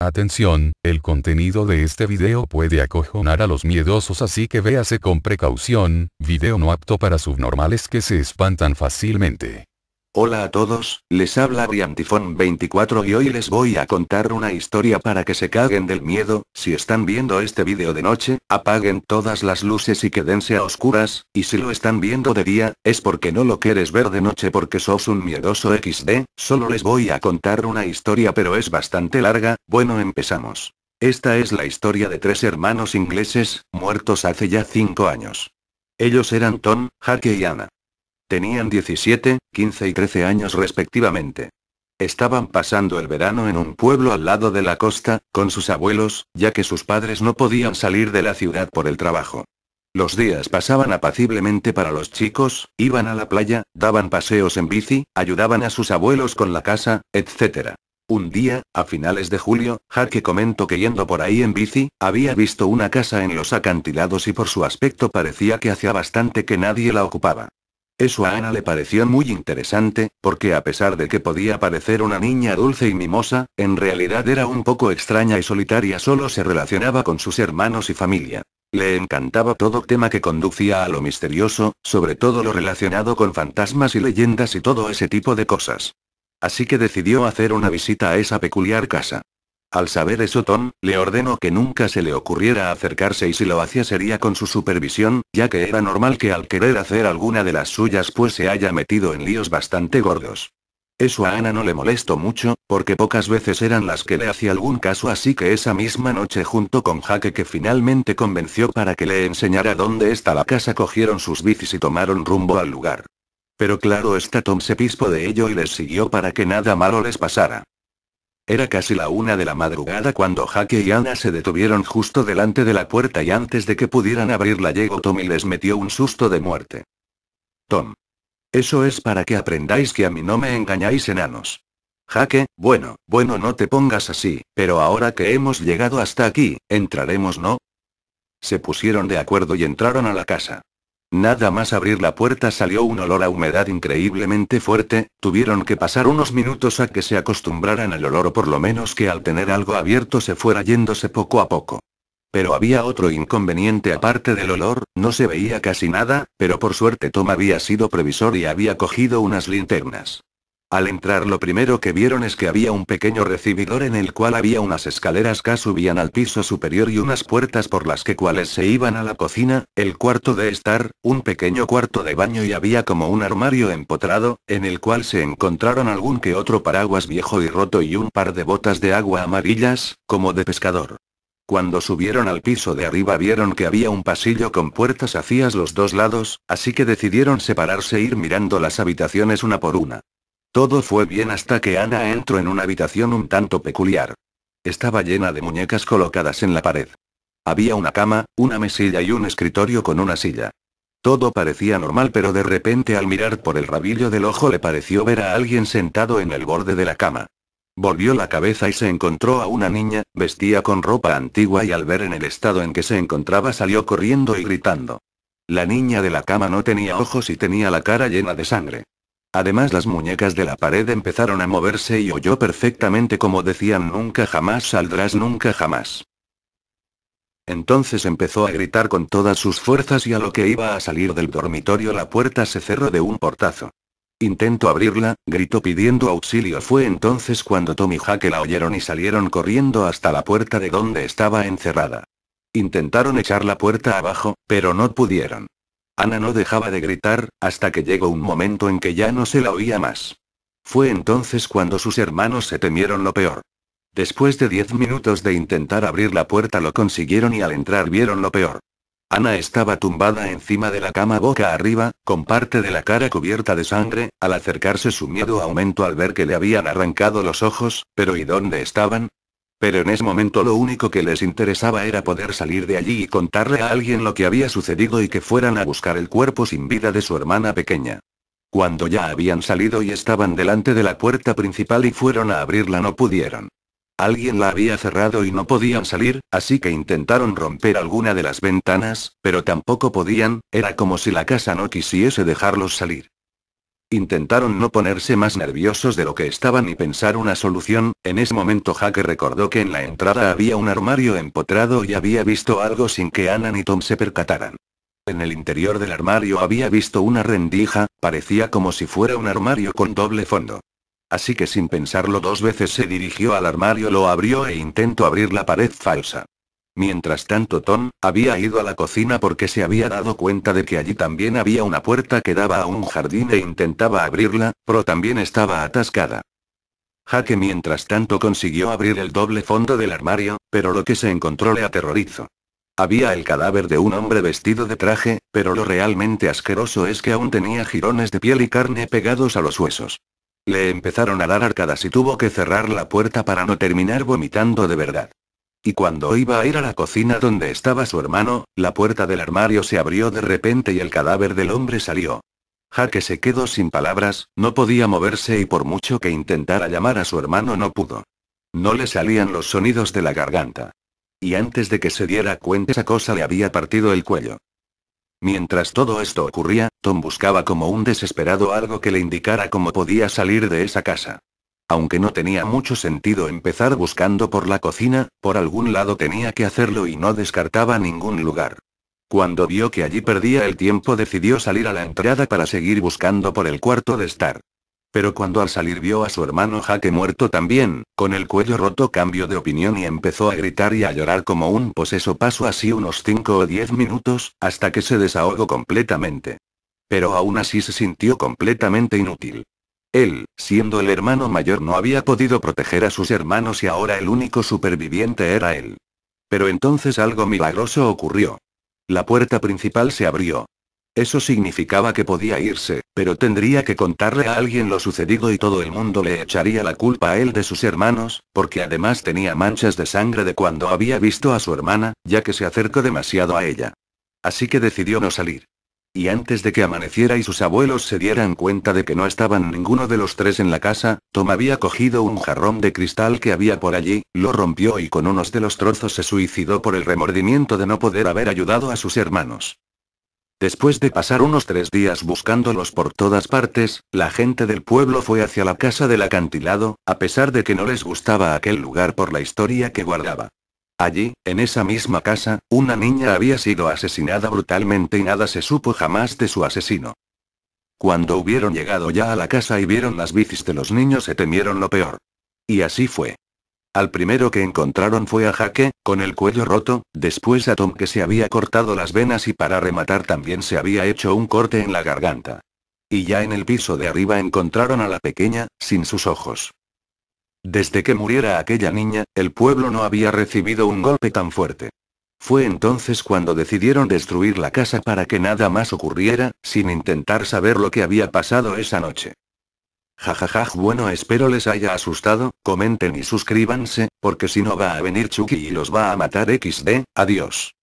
Atención, el contenido de este video puede acojonar a los miedosos, así que véase con precaución. Video no apto para subnormales que se espantan fácilmente. Hola a todos, les habla Briantifon24 y hoy les voy a contar una historia para que se caguen del miedo. Si están viendo este vídeo de noche, apaguen todas las luces y quédense a oscuras, y si lo están viendo de día, es porque no lo quieres ver de noche porque sos un miedoso XD. Solo les voy a contar una historia, pero es bastante larga. Bueno, empezamos. Esta es la historia de 3 hermanos ingleses, muertos hace ya 5 años. Ellos eran Tom, Jake y Anna. Tenían 17, 15 y 13 años respectivamente. Estaban pasando el verano en un pueblo al lado de la costa, con sus abuelos, ya que sus padres no podían salir de la ciudad por el trabajo. Los días pasaban apaciblemente para los chicos, iban a la playa, daban paseos en bici, ayudaban a sus abuelos con la casa, etc. Un día, a finales de julio, Jake comentó que yendo por ahí en bici, había visto una casa en los acantilados y por su aspecto parecía que hacía bastante que nadie la ocupaba. Eso a Anna le pareció muy interesante, porque a pesar de que podía parecer una niña dulce y mimosa, en realidad era un poco extraña y solitaria, solo se relacionaba con sus hermanos y familia. Le encantaba todo tema que conducía a lo misterioso, sobre todo lo relacionado con fantasmas y leyendas y todo ese tipo de cosas. Así que decidió hacer una visita a esa peculiar casa. Al saber eso, Tom le ordenó que nunca se le ocurriera acercarse y si lo hacía sería con su supervisión, ya que era normal que al querer hacer alguna de las suyas pues se haya metido en líos bastante gordos. Eso a Anna no le molestó mucho, porque pocas veces eran las que le hacía algún caso, así que esa misma noche junto con Jake, que finalmente convenció para que le enseñara dónde está la casa, cogieron sus bicis y tomaron rumbo al lugar. Pero claro está, Tom se pispó de ello y les siguió para que nada malo les pasara. Era casi la 1 de la madrugada cuando Jake y Anna se detuvieron justo delante de la puerta y antes de que pudieran abrirla llegó Tom y les metió un susto de muerte. Tom. Eso es para que aprendáis que a mí no me engañáis, enanos. Jake, bueno, no te pongas así, pero ahora que hemos llegado hasta aquí, entraremos, ¿no? Se pusieron de acuerdo y entraron a la casa. Nada más abrir la puerta salió un olor a humedad increíblemente fuerte, tuvieron que pasar unos minutos a que se acostumbraran al olor o por lo menos que al tener algo abierto se fuera yéndose poco a poco. Pero había otro inconveniente aparte del olor, no se veía casi nada, pero por suerte Tom había sido previsor y había cogido unas linternas. Al entrar lo primero que vieron es que había un pequeño recibidor en el cual había unas escaleras que subían al piso superior y unas puertas por las cuales se iban a la cocina, el cuarto de estar, un pequeño cuarto de baño y había como un armario empotrado, en el cual se encontraron algún que otro paraguas viejo y roto y un par de botas de agua amarillas, como de pescador. Cuando subieron al piso de arriba vieron que había un pasillo con puertas hacia los dos lados, así que decidieron separarse e ir mirando las habitaciones una por una. Todo fue bien hasta que Anna entró en una habitación un tanto peculiar. Estaba llena de muñecas colocadas en la pared. Había una cama, una mesilla y un escritorio con una silla. Todo parecía normal, pero de repente al mirar por el rabillo del ojo le pareció ver a alguien sentado en el borde de la cama. Volvió la cabeza y se encontró a una niña, vestía con ropa antigua y al ver en el estado en que se encontraba salió corriendo y gritando. La niña de la cama no tenía ojos y tenía la cara llena de sangre. Además las muñecas de la pared empezaron a moverse y oyó perfectamente como decían: nunca jamás saldrás, nunca jamás. Entonces empezó a gritar con todas sus fuerzas y a lo que iba a salir del dormitorio la puerta se cerró de un portazo. Intentó abrirla, gritó pidiendo auxilio. Fue entonces cuando Tom y Jake la oyeron y salieron corriendo hasta la puerta de donde estaba encerrada. Intentaron echar la puerta abajo, pero no pudieron. Anna no dejaba de gritar, hasta que llegó un momento en que ya no se la oía más. Fue entonces cuando sus hermanos se temieron lo peor. Después de 10 minutos de intentar abrir la puerta lo consiguieron y al entrar vieron lo peor. Anna estaba tumbada encima de la cama boca arriba, con parte de la cara cubierta de sangre. Al acercarse su miedo aumentó al ver que le habían arrancado los ojos, pero ¿y dónde estaban? Pero en ese momento lo único que les interesaba era poder salir de allí y contarle a alguien lo que había sucedido y que fueran a buscar el cuerpo sin vida de su hermana pequeña. Cuando ya habían salido y estaban delante de la puerta principal y fueron a abrirla no pudieron. Alguien la había cerrado y no podían salir, así que intentaron romper alguna de las ventanas, pero tampoco podían, era como si la casa no quisiese dejarlos salir. Intentaron no ponerse más nerviosos de lo que estaban y pensar una solución. En ese momento Jake recordó que en la entrada había un armario empotrado y había visto algo sin que Anna ni Tom se percataran. En el interior del armario había visto una rendija, parecía como si fuera un armario con doble fondo. Así que sin pensarlo dos veces se dirigió al armario, lo abrió e intentó abrir la pared falsa. Mientras tanto Tom había ido a la cocina porque se había dado cuenta de que allí también había una puerta que daba a un jardín e intentaba abrirla, pero también estaba atascada. Jake mientras tanto consiguió abrir el doble fondo del armario, pero lo que se encontró le aterrorizó. Había el cadáver de un hombre vestido de traje, pero lo realmente asqueroso es que aún tenía jirones de piel y carne pegados a los huesos. Le empezaron a dar arcadas y tuvo que cerrar la puerta para no terminar vomitando de verdad. Y cuando iba a ir a la cocina donde estaba su hermano, la puerta del armario se abrió de repente y el cadáver del hombre salió. Jake se quedó sin palabras, no podía moverse y por mucho que intentara llamar a su hermano no pudo. No le salían los sonidos de la garganta. Y antes de que se diera cuenta esa cosa le había partido el cuello. Mientras todo esto ocurría, Tom buscaba como un desesperado algo que le indicara cómo podía salir de esa casa. Aunque no tenía mucho sentido empezar buscando por la cocina, por algún lado tenía que hacerlo y no descartaba ningún lugar. Cuando vio que allí perdía el tiempo decidió salir a la entrada para seguir buscando por el cuarto de estar. Pero cuando al salir vio a su hermano Jake muerto también, con el cuello roto, cambió de opinión y empezó a gritar y a llorar como un poseso. Pasó así unos 5 o 10 minutos, hasta que se desahogó completamente. Pero aún así se sintió completamente inútil. Él, siendo el hermano mayor, no había podido proteger a sus hermanos y ahora el único superviviente era él. Pero entonces algo milagroso ocurrió. La puerta principal se abrió. Eso significaba que podía irse, pero tendría que contarle a alguien lo sucedido y todo el mundo le echaría la culpa a él de sus hermanos, porque además tenía manchas de sangre de cuando había visto a su hermana, ya que se acercó demasiado a ella. Así que decidió no salir. Y antes de que amaneciera y sus abuelos se dieran cuenta de que no estaban ninguno de los tres en la casa, Tom había cogido un jarrón de cristal que había por allí, lo rompió y con unos de los trozos se suicidó por el remordimiento de no poder haber ayudado a sus hermanos. Después de pasar unos 3 días buscándolos por todas partes, la gente del pueblo fue hacia la casa del acantilado, a pesar de que no les gustaba aquel lugar por la historia que guardaba. Allí, en esa misma casa, una niña había sido asesinada brutalmente y nada se supo jamás de su asesino. Cuando hubieron llegado ya a la casa y vieron las bicis de los niños se temieron lo peor. Y así fue. Al primero que encontraron fue a Jake, con el cuello roto, después a Tom que se había cortado las venas y para rematar también se había hecho un corte en la garganta. Y ya en el piso de arriba encontraron a la pequeña, sin sus ojos. Desde que muriera aquella niña, el pueblo no había recibido un golpe tan fuerte. Fue entonces cuando decidieron destruir la casa para que nada más ocurriera, sin intentar saber lo que había pasado esa noche. Jajajaj, bueno, espero les haya asustado, comenten y suscríbanse, porque si no va a venir Chucky y los va a matar XD, adiós.